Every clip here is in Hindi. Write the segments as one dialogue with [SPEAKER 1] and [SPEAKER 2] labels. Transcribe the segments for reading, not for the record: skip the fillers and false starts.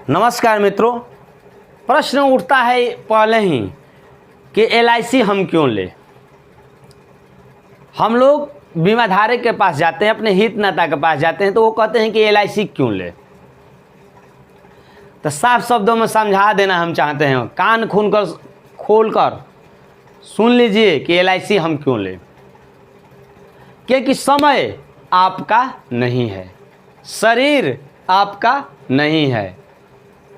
[SPEAKER 1] नमस्कार मित्रों। प्रश्न उठता है पहले ही कि एलआईसी हम क्यों ले। हम लोग बीमाधारक के पास जाते हैं, अपने हितनाता के पास जाते हैं, तो वो कहते हैं कि एलआईसी क्यों ले। तो साफ शब्दों में समझा देना हम चाहते हैं, कान खोल कर सुन लीजिए कि एलआईसी हम क्यों ले। क्योंकि समय आपका नहीं है, शरीर आपका नहीं है,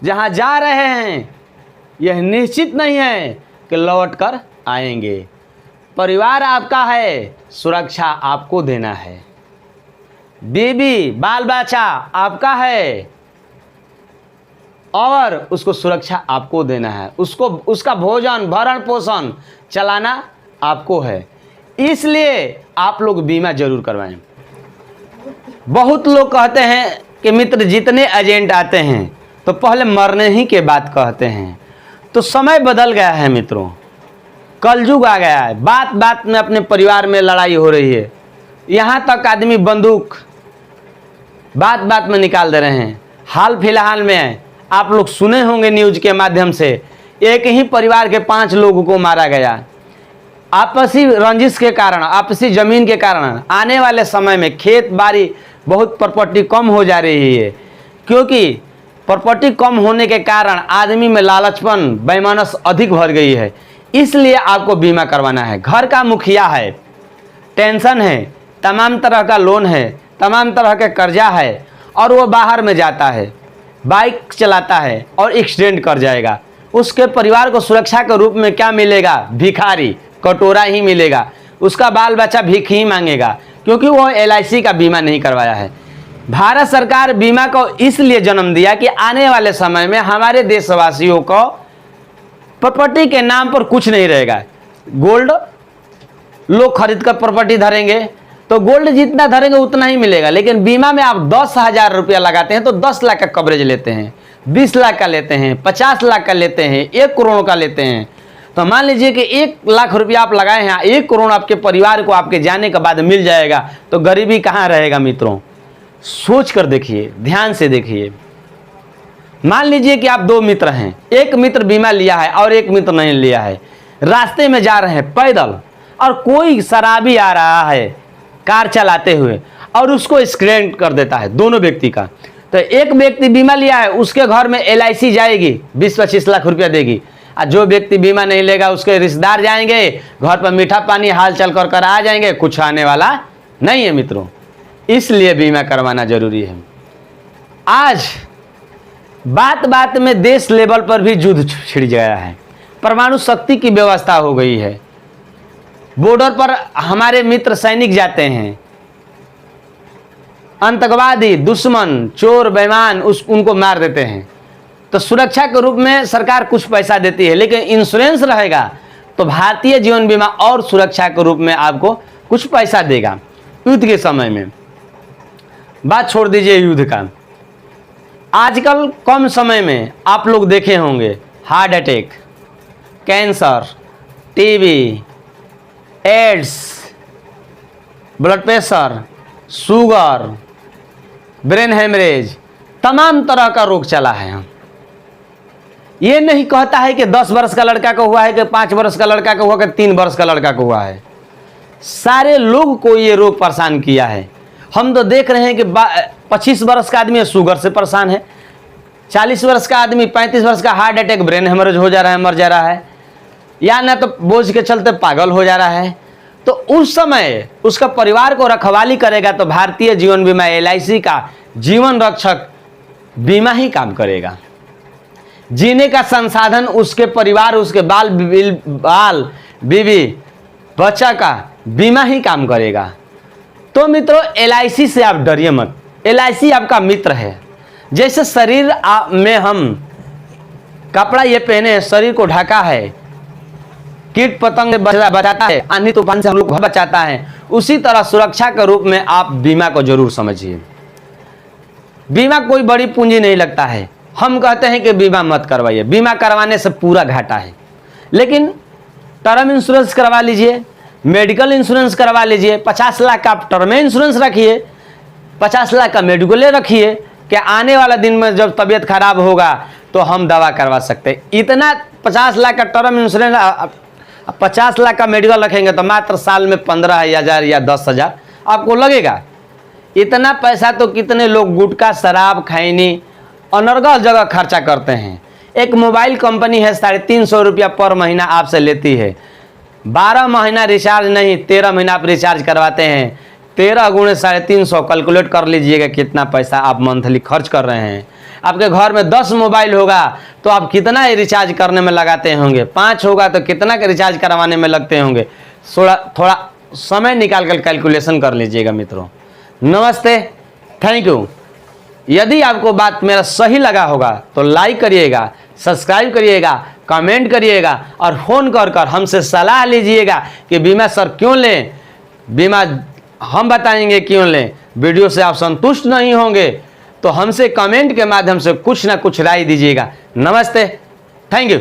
[SPEAKER 1] जहाँ जा रहे हैं यह निश्चित नहीं है कि लौट कर आएंगे। परिवार आपका है, सुरक्षा आपको देना है। बीवी बाल बच्चा आपका है और उसको सुरक्षा आपको देना है, उसका भोजन भरण पोषण चलाना आपको है। इसलिए आप लोग बीमा जरूर करवाएं। बहुत लोग कहते हैं कि मित्र जितने एजेंट आते हैं तो पहले मरने ही के बाद कहते हैं। तो समय बदल गया है मित्रों, कलयुग आ गया है। बात बात में अपने परिवार में लड़ाई हो रही है, यहाँ तक आदमी बंदूक बात बात में निकाल दे रहे हैं। हाल फिलहाल में आप लोग सुने होंगे न्यूज के माध्यम से, एक ही परिवार के 5 लोगों को मारा गया आपसी रंजिश के कारण, आपसी जमीन के कारण। आने वाले समय में खेत बाड़ी बहुत प्रॉपर्टी कम हो जा रही है, क्योंकि प्रॉपर्टी कम होने के कारण आदमी में लालचपन बेईमानस अधिक भर गई है। इसलिए आपको बीमा करवाना है। घर का मुखिया है, टेंशन है, तमाम तरह का लोन है, तमाम तरह के कर्जा है, और वो बाहर में जाता है, बाइक चलाता है और एक्सीडेंट कर जाएगा। उसके परिवार को सुरक्षा के रूप में क्या मिलेगा? भिखारी, कटोरा ही मिलेगा। उसका बाल बच्चा भीख ही मांगेगा, क्योंकि वो एलआईसी का बीमा नहीं करवाया है। भारत सरकार बीमा को इसलिए जन्म दिया कि आने वाले समय में हमारे देशवासियों को प्रॉपर्टी के नाम पर कुछ नहीं रहेगा। गोल्ड लोग खरीद कर प्रॉपर्टी धरेंगे तो गोल्ड जितना धरेंगे उतना ही मिलेगा, लेकिन बीमा में आप 10,000 रुपया लगाते हैं तो 10 लाख का कवरेज लेते हैं, 20 लाख का लेते हैं, 50 लाख का लेते हैं, 1 करोड़ का लेते हैं। तो मान लीजिए कि 1 लाख रुपया आप लगाए हैं, 1 करोड़ आपके परिवार को आपके जाने के बाद मिल जाएगा, तो गरीबी कहाँ रहेगा मित्रों? सोच कर देखिए, ध्यान से देखिए। मान लीजिए कि आप 2 मित्र हैं, एक मित्र बीमा लिया है और एक मित्र नहीं लिया है। रास्ते में जा रहे हैं पैदल और कोई शराबी आ रहा है कार चलाते हुए और उसको एक्सीडेंट कर देता है दोनों व्यक्ति का। तो एक व्यक्ति बीमा लिया है, उसके घर में एलआईसी जाएगी, 20-25 लाख रुपया देगी, और जो व्यक्ति बीमा नहीं लेगा उसके रिश्तेदार जाएंगे, घर पर मीठा पानी हाल चल कर आ जाएंगे, कुछ आने वाला नहीं है मित्रों। इसलिए बीमा करवाना जरूरी है। आज बात बात में देश लेवल पर भी युद्ध छिड़ गया है, परमाणु शक्ति की व्यवस्था हो गई है। बॉर्डर पर हमारे मित्र सैनिक जाते हैं, आतंकवादी, दुश्मन, चोर, बेईमान उनको मार देते हैं। तो सुरक्षा के रूप में सरकार कुछ पैसा देती है, लेकिन इंश्योरेंस रहेगा तो भारतीय जीवन बीमा और सुरक्षा के रूप में आपको कुछ पैसा देगा। युद्ध के समय में बात छोड़ दीजिए युद्ध का, आजकल कम समय में आप लोग देखे होंगे heart attack, cancer, TB, AIDS, blood pressure, sugar, brain haemorrhage, तमाम तरह का रोग चला है। ये नहीं कहता है कि 10 वर्ष का लड़का को हुआ है, कि 5 वर्ष का लड़का को हुआ, कि 3 वर्ष का लड़का को हुआ है। सारे लोग को ये रोग परेशान किया है। हम तो देख रहे हैं कि 25 वर्ष का आदमी शुगर से परेशान है, 40 वर्ष का आदमी, 35 वर्ष का हार्ट अटैक, ब्रेन हेमरेज हो जा रहा है, मर जा रहा है, या ना तो बोझ के चलते पागल हो जा रहा है। तो उस समय उसका परिवार को रखवाली करेगा तो भारतीय जीवन बीमा एलआईसी का जीवन रक्षक बीमा ही काम करेगा। जीने का संसाधन उसके परिवार, उसके बाल बीवी बच्चा का बीमा ही काम करेगा। तो मित्रों, एलआईसी से आप डरिए मत। एलआईसी आपका मित्र है। जैसे शरीर में हम कपड़ा ये पहने हैं, शरीर को ढका है, कीट पतंग बचाता है, आंधी तूफान से हम लोग बचाता है, उसी तरह सुरक्षा के रूप में आप बीमा को जरूर समझिए। बीमा कोई बड़ी पूंजी नहीं लगता है। हम कहते हैं कि बीमा मत करवाइए, बीमा करवाने से पूरा घाटा है। लेकिन टर्म इंश्योरेंस करवा लीजिए, मेडिकल इंश्योरेंस करवा लीजिए, 50 लाख का आप टर्म इंश्योरेंस रखिए, 50 लाख का मेडिकल रखिए, कि आने वाला दिन में जब तबीयत खराब होगा तो हम दवा करवा सकते हैं। इतना 50 लाख का टर्म इंश्योरेंस, 50 लाख का मेडिकल रखेंगे तो मात्र साल में 15,000 या 10,000 आपको लगेगा। इतना पैसा तो कितने लोग गुटखा, शराब, खैनी, अनर्गल जगह खर्चा करते हैं। एक मोबाइल कंपनी है 350 रुपया पर महीना आपसे लेती है। 12 महीना रिचार्ज नहीं, 13 महीना आप रिचार्ज करवाते हैं। 13 गुणे 350, कैलकुलेट कर लीजिएगा कितना पैसा आप मंथली खर्च कर रहे हैं। आपके घर में 10 मोबाइल होगा तो आप कितना रिचार्ज करने में लगाते होंगे, 5 होगा तो कितना का रिचार्ज करवाने में लगते होंगे। थोड़ा समय निकाल कर कैलकुलेशन कर लीजिएगा मित्रों। नमस्ते, थैंक यू। यदि आपको बात मेरा सही लगा होगा तो लाइक करिएगा, सब्सक्राइब करिएगा, कमेंट करिएगा और फ़ोन कर कर हमसे सलाह लीजिएगा कि बीमा सर क्यों लें, बीमा हम बताएंगे क्यों लें। वीडियो से आप संतुष्ट नहीं होंगे तो हमसे कमेंट के माध्यम से कुछ ना कुछ राय दीजिएगा। नमस्ते, थैंक यू।